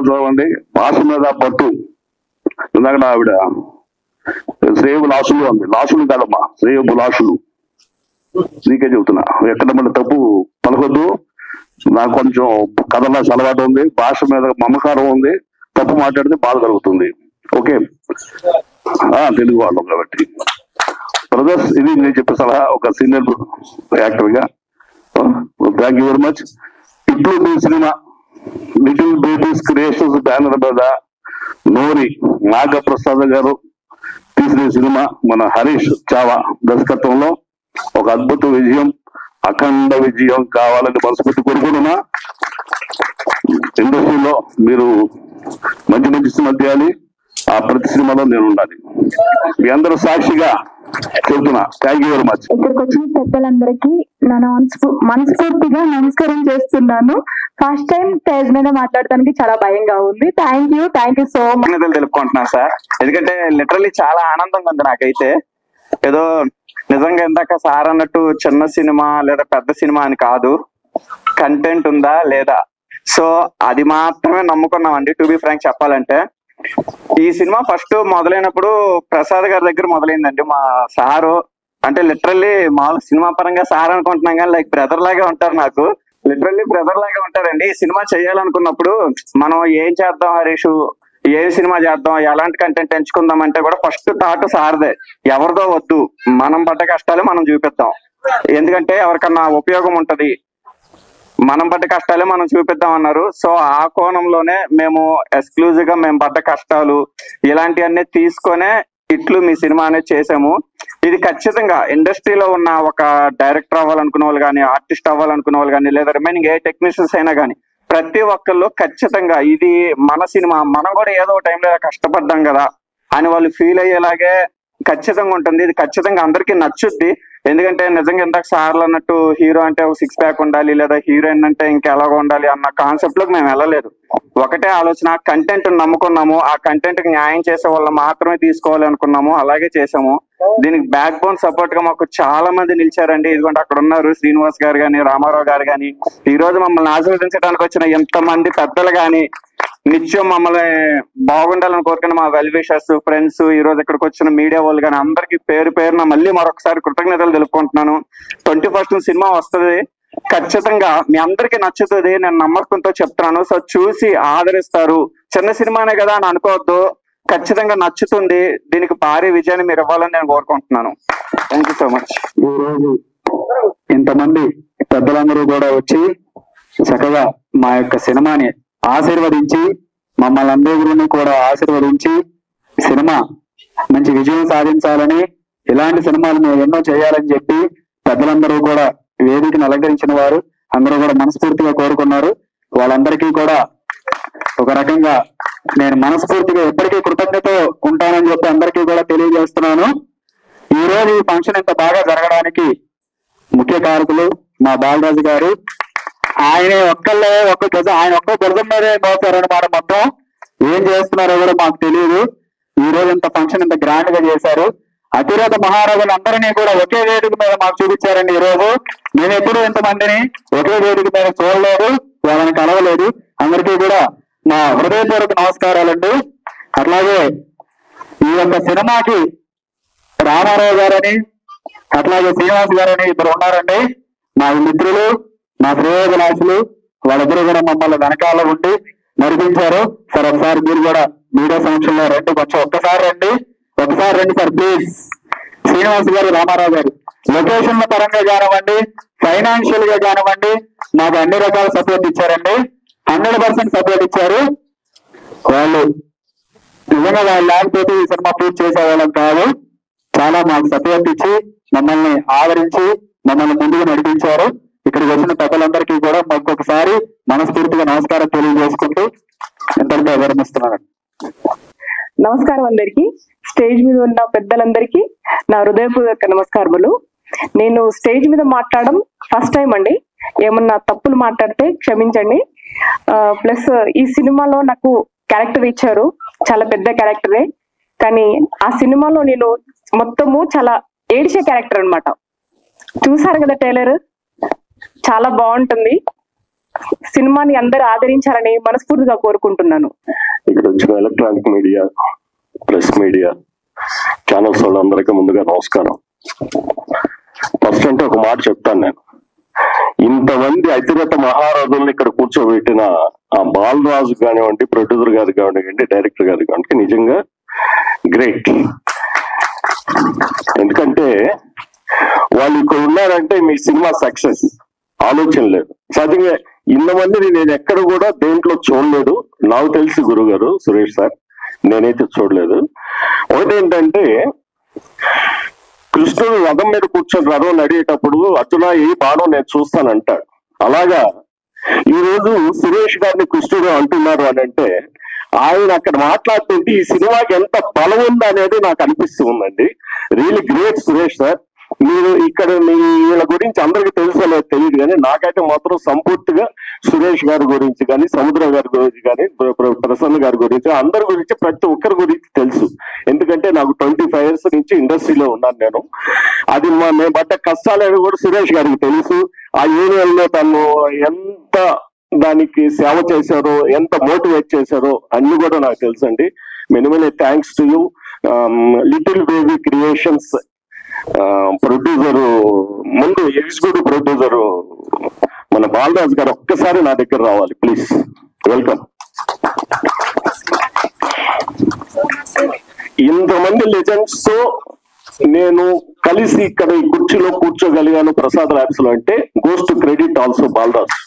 చదవండి. భాష మీద పట్టు. ఇందాక ఆవిడ శ్రేయబు లాసులు అంది. లాసులు కాదమ్మా, శ్రేయబు లాసులు. నీకే చెబుతున్నా, ఎక్కడ మళ్ళీ తప్పు పలకొద్దు. నాకు కొంచెం కథలో అలవాటు ఉంది, భాష మీద మమకారం ఉంది. తప్పు మాట్లాడితే బాధ కలుగుతుంది. ఓకే, తెలుగు వాళ్ళం కాబట్టి. బ్రదర్స్, ఇది నేను చెప్పే సలహా ఒక సీనియర్ యాక్టర్ గా. Thank you very much. ఇప్పుడు మీ cinema little babies creations banner మీద నోరి నాగప్రసాద్ గారు తీసిన సినిమా మన హరీష్ చావా దర్శకత్వంలో ఒక అద్భుత విజయం, అఖండ విజయం కావాలని మనసుపెట్టి కోరుకుంటున్నా. ఇండస్ట్రీలో మీరు మంచి మంచి సినిమా తీయాలి. ఆ ప్రతి సినిమాలో నేను ఉండాలి. మీ అందరూ సాక్షిగా చెబుతున్నా. Thank you very much. ఇక్కడికి వచ్చిన పెద్దలందరికీ నేను మనస్ఫూర్తిగా నమస్కారం చేస్తున్నాను. ఫస్ట్ టైం స్టేజ్ మీద మాట్లాడటానికి చాలా భయంగా ఉంది. Thank you so much. తెలుపుకుంటున్నాను సార్, ఎందుకంటే లిటరల్లీ చాలా ఆనందంగా ఉంది నాకైతే. ఏదో నిజంగా ఇందాక సార్ అన్నట్టు చిన్న సినిమా లేదా పెద్ద సినిమా అని కాదు, కంటెంట్ ఉందా లేదా, సో అది మాత్రమే నమ్ముకున్నామండి. టు బి ఫ్రాంక్ చెప్పాలంటే, ఈ సినిమా ఫస్ట్ మొదలైనప్పుడు ప్రసాద్ గారి దగ్గర మొదలైందండి. మా సారు అంటే లిటరల్లీ మామూలు సినిమా పరంగా సార్ అనుకుంటున్నాం కానీ లైక్ బ్రదర్ లాగా ఉంటారు నాకు. లిటరల్లీ బ్రదర్ లాగా ఉంటారండి. ఈ సినిమా చేయాలనుకున్నప్పుడు మనం ఏం చేద్దాం హరీష్, ఏ సినిమా చేద్దాం, ఎలాంటి కంటెంట్ ఎంచుకుందాం అంటే కూడా ఫస్ట్ థాట్ సార్దే. ఎవరిదో వద్దు, మనం పడ్డ కష్టాలే మనం చూపిద్దాం. ఎందుకంటే ఎవరికన్నా ఉపయోగం ఉంటది, మనం పడ్డ కష్టాలే మనం చూపిద్దాం అన్నారు. సో ఆ కోణంలోనే మేము ఎక్స్క్లూజివ్ గా మేము పడ్డ కష్టాలు ఇలాంటివన్నీ తీసుకొనే ఇట్లు మీ సినిమా అనేది చేసాము. ఇది ఖచ్చితంగా ఇండస్ట్రీలో ఉన్న ఒక డైరెక్టర్ అవ్వాలనుకునే వాళ్ళు కానీ, ఆర్టిస్ట్ అవ్వాలనుకునే వాళ్ళు కానీ, లేదా రిమైనింగ్ ఏ టెక్నీషియన్స్ అయినా కానీ ప్రతి ఒక్కళ్ళు ఖచ్చితంగా ఇది మన సినిమా, మనం కూడా ఏదో టైంలో కష్టపడ్డాం కదా అని వాళ్ళు ఫీల్ అయ్యేలాగే ఖచ్చితంగా ఉంటుంది. ఇది ఖచ్చితంగా అందరికీ నచ్చుద్ది. ఎందుకంటే నిజంగా ఇందాక సార్లు అన్నట్టు హీరో అంటే ఒక 6 ప్యాక్ ఉండాలి, లేదా హీరోయిన్ అంటే ఇంకెలాగో ఉండాలి అన్న కాన్సెప్ట్ లోకి మేము వెళ్ళలేదు. ఒకటే ఆలోచన, కంటెంట్ నమ్ముకున్నాము, ఆ కంటెంట్ కి న్యాయం చేసే వాళ్ళు మాత్రమే తీసుకోవాలి అనుకున్నాము, అలాగే చేసాము. దీనికి బ్యాక్ బోన్ సపోర్ట్ గా మాకు చాలా మంది నిలిచారండి. ఇదిగోండి అక్కడ ఉన్నారు శ్రీనివాస్ గారు కానీ, రామారావు గారు కానీ, ఈ రోజు మమ్మల్ని ఆశీర్వదించడానికి వచ్చిన ఎంతమంది పెద్దలు కానీ, నిత్యం మమ్మల్ని బాగుండాలని కోరుకున్న మా వెల్ విషర్స్, ఫ్రెండ్స్, ఈ రోజు ఇక్కడికి వచ్చిన మీడియా వాళ్ళు కానీ అందరికి పేరు పేరున మళ్ళీ మరొకసారి కృతజ్ఞతలు తెలుపుకుంటున్నాను. 21st సినిమా వస్తుంది, ఖచ్చితంగా మీ అందరికి నచ్చుతుంది, నేను నమ్మకంతో చెప్తున్నాను. సో చూసి ఆదరిస్తారు. చిన్న సినిమానే కదా అని అనుకోవద్దు, ఖచ్చితంగా నచ్చుతుంది. దీనికి భారీ విజయాన్ని మీరు ఇవ్వాలని నేను కోరుకుంటున్నాను. Thank you so much. ఈ రోజు ఇంతమంది పెద్దలందరూ కూడా వచ్చి చక్కగా మా యొక్క సినిమాని ఆశీర్వదించి, మమ్మల్ని అందరినీ కూడా ఆశీర్వదించి సినిమా మంచి విజయం సాధించాలని, ఇలాంటి సినిమాలు మేము ఎన్నో చేయాలని చెప్పి పెద్దలందరూ కూడా వేదికను అలంకరించిన వారు అందరూ కూడా మనస్ఫూర్తిగా కోరుకున్నారు. వాళ్ళందరికీ కూడా ఒక రకంగా నేను మనస్ఫూర్తిగా ఎప్పటికీ కృతజ్ఞత ఉంటానని చెప్పి అందరికీ కూడా తెలియజేస్తున్నాను. ఈ రోజు ఈ ఫంక్షన్ ఇంత బాగా జరగడానికి ముఖ్య కారకులు మా బాలరాజు గారు. ఆయనే ఆయన ఒక్క బురదం మీదే మోసారనమాట. మొత్తం ఏం చేస్తున్నారో కూడా మాకు తెలియదు. ఈ రోజు ఇంత ఫంక్షన్ ఇంత గ్రాండ్ గా చేశారు. అతిరథ మహారాజులందరినీ కూడా ఒకే వేదిక మీద మాకు చూపించారండి. ఈ రోజు మేము ఎప్పుడు ఇంతమందిని ఒకే వేదిక మీద చూడలేదు, వాళ్ళని కలవలేదు. అందరికీ కూడా మా హృదయపూర్వక నమస్కారాలండి. అట్లాగే ఈ యొక్క సినిమాకి రామారావు గారని, అట్లాగే శ్రీనివాస్ గారని ఇద్దరు ఉన్నారండి, మా మిత్రులు, మా శ్రేయోభిలాషులు. వాళ్ళిద్దరూ కూడా మమ్మల్ని వెనకాల ఉండి నడిపించారు. సార్ ఒకసారి మీరు కూడా మీడియా సమక్షంలో రండి, కొంచెం ఒకసారి రండి సార్ ప్లీజ్. శ్రీనివాస్ గారు, రామారావు గారు లొకేషన్ల పరంగా కానివ్వండి, ఫైనాన్షియల్ గా కానివ్వండి, మాకు అన్ని రకాల సపోర్ట్ ఇచ్చారండి. 100% సపోర్ట్ ఇచ్చారు. వాళ్ళు నిజంగా వాళ్ళు లేకపోతే ఈ సినిమా పూర్తి చేసేవాళ్ళం కాదు. చాలా మాకు సపోర్ట్ ఇచ్చి మమ్మల్ని ఆదరించి మమ్మల్ని ముందుకు నడిపించారు. ఇక్కడికి వచ్చిన పెద్దలందరికీ కూడా ఒక్కొక్కసారి మనస్ఫూర్తిగా నమస్కారం తెలియజేసుకుంటూ ఇంతటితో విరమిస్తున్నాను. నమస్కారం అందరికి. స్టేజ్ మీద ఉన్న పెద్దలందరికీ నా హృదయపూర్వక నమస్కారములు. నేను స్టేజ్ మీద మాట్లాడడం ఫస్ట్ టైం అండి. ఏమన్నా తప్పులు మాట్లాడితే క్షమించండి. ప్లస్ ఈ సినిమాలో నాకు క్యారెక్టర్ ఇచ్చారు, చాలా పెద్ద క్యారెక్టరే. కానీ ఆ సినిమాలో నేను మొత్తము చాలా ఏడిచే క్యారెక్టర్ అనమాట. చూసారు కదా ట్రైలర్, చాలా బాగుంటుంది. సినిమాని అందరూ ఆదరించాలని మనస్ఫూర్తిగా కోరుకుంటున్నాను. ఇక్కడ వచ్చిన electronic media, press media channels వాళ్ళందరికీ ముందుగా నమస్కారం. ఫస్ట్ అంటే ఒక మాట చెప్తాను నేను. ఇంతమంది అతిరథ మహారాజుల్ని ఇక్కడ కూర్చోబెట్టిన ఆ బాలరాజు కానివ్వండి, ప్రొడ్యూసర్ గారు కానివ్వండి, డైరెక్టర్ గారు కానివ్వండి, నిజంగా గ్రేట్. ఎందుకంటే వాళ్ళు ఇక్కడ ఉన్నారంటే మీ సినిమా సక్సెస్, ఆలోచన లేదు. సహజంగా ఇంతమందిని నేను ఎక్కడ కూడా దేంట్లో చూడలేదు. నాకు తెలిసి గురుగారు సురేష్ సార్, నేనైతే చూడలేదు. ఒకటేంటంటే కృష్ణుడు రథం మీద కూర్చొని రథం నడిగేటప్పుడు అర్జున ఏ బాణం నేను చూస్తానంటాడు. అలాగా ఈ రోజు సురేష్ గారిని కృష్ణుడు అంటున్నారు అని అంటే ఆయన అక్కడ మాట్లాడుతుంటే ఈ సినిమాకి ఎంత బలం ఉంది అనేది నాకు అనిపిస్తూ ఉందండి. Really great Suresh sir. మీరు ఇక్కడ మీ వీళ్ళ గురించి అందరికి తెలుసో లేదు తెలియదు, కానీ నాకైతే మాత్రం సంపూర్తిగా సురేష్ గారి గురించి కానీ, సముద్ర గారి గురించి కానీ, ప్రసన్న గారి గురించి, అందరి గురించి, ప్రతి ఒక్కరి గురించి తెలుసు. ఎందుకంటే నాకు 25 years నుంచి ఇండస్ట్రీలో ఉన్నాను నేను. అది మేము పడ్డ కష్టాలు కూడా సురేష్ గారికి తెలుసు. ఆ యూనియన్ లో తను ఎంత దానికి సేవ చేశారో, ఎంత మోటివేట్ చేశారో అన్ని కూడా నాకు తెలుసు అండి. Many thanks to you. Little baby creations producer, ముందు ఎగ్జిక్యూటివ్ ప్రొడ్యూసరు మన బాలరాజు గారు ఒక్కసారి నా దగ్గర రావాలి ప్లీజ్. వెల్కమ్. ఇంతమంది లెజెండ్స్ తో నేను కలిసి ఇక్కడ ఈ కుర్చీలో కూర్చోగలిగాను ప్రసాద్ ల్యాబ్స్ లో అంటే goes to credit also Balaraju.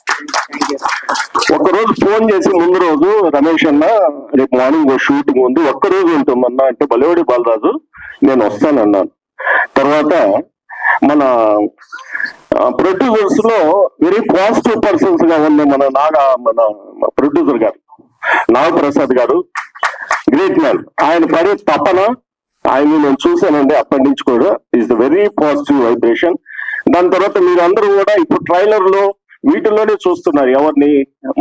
ఒక్కరోజు ఫోన్ చేసి ముందు రోజు, రమేష్ అన్న రేపు మార్నింగ్ షూటింగ్ ఉంది, ఒక్కరోజు ఉంటుందన్నా అంటే బలివాడి బాలరాజు నేను వస్తానన్నాను. తర్వాత మన ప్రొడ్యూసర్స్ లో వెరీ పాజిటివ్ పర్సన్స్ గా ఉంది మన ప్రొడ్యూసర్ గారు నాగప్రసాద్ గారు, గ్రేట్ మ్యాన్. ఆయన పడే తపన ఆయన నేను చూశానండి అప్పటి నుంచి కూడా. Is the very positive vibration. దాని తర్వాత మీరు అందరూ కూడా ఇప్పుడు ట్రైలర్ లో వీటిల్లోనే చూస్తున్నారు ఎవరిని,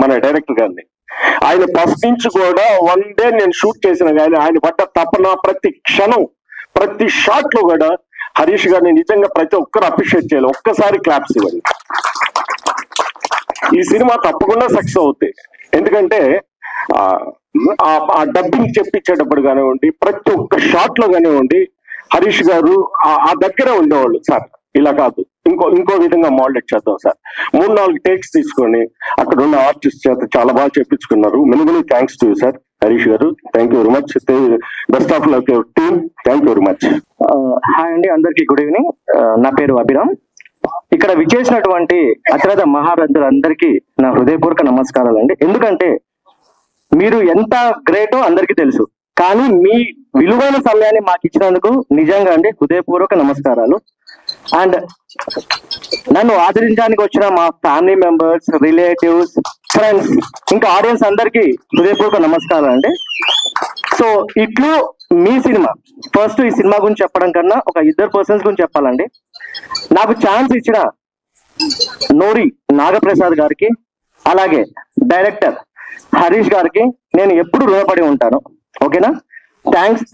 మన డైరెక్టర్ గారిని. ఆయన ఫస్ట్ నుంచి కూడా వన్ డే నేను షూట్ చేసిన కానీ ఆయన పడ్డ తపన, ప్రతి క్షణం, ప్రతి షాట్ లో కూడా హరీష్ గారిని నిజంగా ప్రతి ఒక్కరు అప్రిషియేట్ చేయాలి. ఒక్కసారి క్లాప్స్ ఇవ్వండి. ఈ సినిమా తప్పకుండా సక్సెస్ అవుతాయి. ఎందుకంటే ఆ డబ్బింగ్ చెప్పించేటప్పుడు కానివ్వండి, ప్రతి ఒక్క షాట్ లో కానివ్వండి, హరీష్ గారు ఆ దగ్గర ఉండేవాళ్ళు. సార్ ఇలా కాదు, ఇంకో విధంగా మోడలేట్ చేద్దాం సార్. 3-4 టేక్స్ తీసుకొని అక్కడ ఉన్న ఆర్టిస్ట్ చేత చాలా బాగా చెప్పించుకున్నారు. Many thanks to you sir Harish garu. Thank you very much. Best of luck your team. Thank you very much. Hi అండి, అందరికి గుడ్ ఈవినింగ్. నా పేరు అభిరామ్. ఇక్కడ విచ్చేసినటువంటి అతిరథ మహారథులందరికీ నా హృదయపూర్వక నమస్కారాలు అండి. ఎందుకంటే మీరు ఎంత గ్రేటో అందరికీ తెలుసు, కానీ మీ విలువైన సమయాన్ని మాకు ఇచ్చినందుకు నిజంగా అండి హృదయపూర్వక నమస్కారాలు. అండ్ నన్ను ఆదరించడానికి వచ్చిన మా ఫ్యామిలీ మెంబర్స్, రిలేటివ్స్, ఫ్రెండ్స్, ఇంకా ఆడియన్స్ అందరికీ హృదయపూర్వక నమస్కారం అండి. సో ఇట్లు మీ సినిమా. ఫస్ట్ ఈ సినిమా గురించి చెప్పడం కన్నా ఒక 2 persons గురించి చెప్పాలండి. నాకు ఛాన్స్ ఇచ్చిన నోరి నాగప్రసాద్ గారికి, అలాగే డైరెక్టర్ హరీష్ గారికి నేను ఎప్పుడు రుణపడి ఉంటాను. ఓకేనా?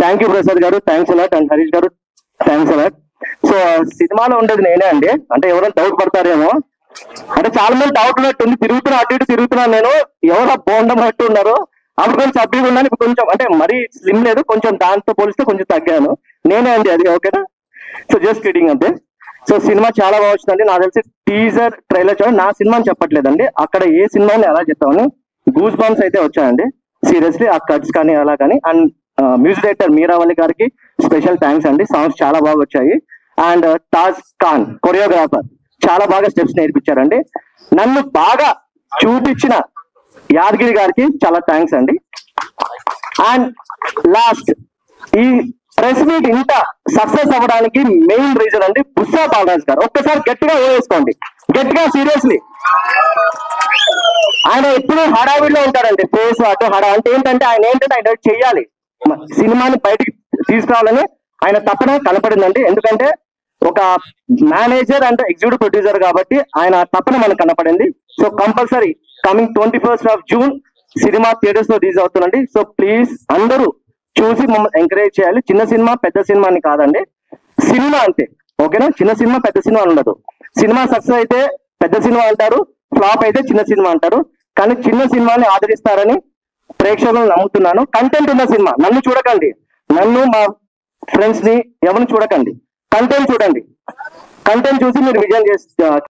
థ్యాంక్ యూ ప్రసాద్ గారు, థ్యాంక్స్ అలాట్. అండ్ హరీష్ గారు థ్యాంక్స్ అలాట్. సో సినిమాలో ఉండేది నేనే అండి. అంటే ఎవరైనా డౌట్ పడతారేమో, అంటే చాలా మంది డౌట్ ఉన్నట్టుంది, అటు ఇటు తిరుగుతున్నాను నేను, ఎవరో బోండం అట్టు ఉన్నారు. అప్పుడు కొంచెం సబ్బీగా ఉన్నాను, ఇప్పుడు కొంచెం అంటే మరీ స్లిమ్ లేదు, కొంచెం దాంతో పోలిస్తే కొంచెం తగ్గాను. నేనే అండి అది. ఓకేనా? సో జస్ట్ కిడింగ్ అంతే. సో సినిమా చాలా బాగా వచ్చిందండి. నాకు తెలిసి టీజర్, ట్రైలర్ చూడండి. నా సినిమా అని చెప్పట్లేదండి, అక్కడ ఏ సినిమాని ఎలా చెప్తామని గూస్ బంప్స్ అయితే వచ్చాయండి సీరియస్లీ, ఆ కట్స్ కానీ అలా కానీ. అండ్ మ్యూజిక్ డైరెక్టర్ మీరావళి గారికి స్పెషల్ థ్యాంక్స్ అండి, సాంగ్స్ చాలా బాగా వచ్చాయి. అండ్ తాజ్ ఖాన్ కొరియోగ్రాఫర్ చాలా బాగా స్టెప్స్ నేర్పించారండి. నన్ను బాగా చూపించిన యాదగిరి గారికి చాలా థ్యాంక్స్ అండి. అండ్ లాస్ట్, ఈ ప్రెస్ మీట్ ఇంత సక్సెస్ అవ్వడానికి మెయిన్ రీజన్ అండి బుస్సా బాలరాజ్ గారు. ఒక్కసారి గట్టిగా వేసుకోండి, గట్టిగా, సీరియస్లీ. ఆయన ఎప్పుడు హడావిడిలో ఉంటాడండి, ఫేస్ అటు అంటే ఏంటంటే ఆయన చెయ్యాలి, సినిమాని బయటికి తీసుకురావాలని ఆయన తప్పన కనపడిందండి. ఎందుకంటే ఒక మేనేజర్ అంటే ఎగ్జిక్యూటివ్ ప్రొడ్యూసర్ కాబట్టి ఆయన తప్పన మనకు కనపడింది. So compulsory coming 21st June cinema theatres లో రిలీజ్ అవుతుందండి. సో ప్లీజ్ అందరూ చూసి మమ్మల్ని ఎంకరేజ్ చేయాలి. చిన్న సినిమా పెద్ద సినిమా అని కాదండి, సినిమా అంతే. ఓకేనా? చిన్న సినిమా పెద్ద సినిమా ఉండదు. సినిమా సక్సెస్ అయితే పెద్ద సినిమా అంటారు, ఫ్లాప్ అయితే చిన్న సినిమా అంటారు. కానీ చిన్న సినిమాని ఆదరిస్తారని ప్రేక్షకులు నమ్ముతున్నాను. కంటెంట్ ఉన్న సినిమా, నన్ను చూడకండి, నన్ను మా ఫ్రెండ్స్ ని ఎవరిని చూడకండి, కంటెంట్ చూడండి. కంటెంట్ చూసి మీరు విజయం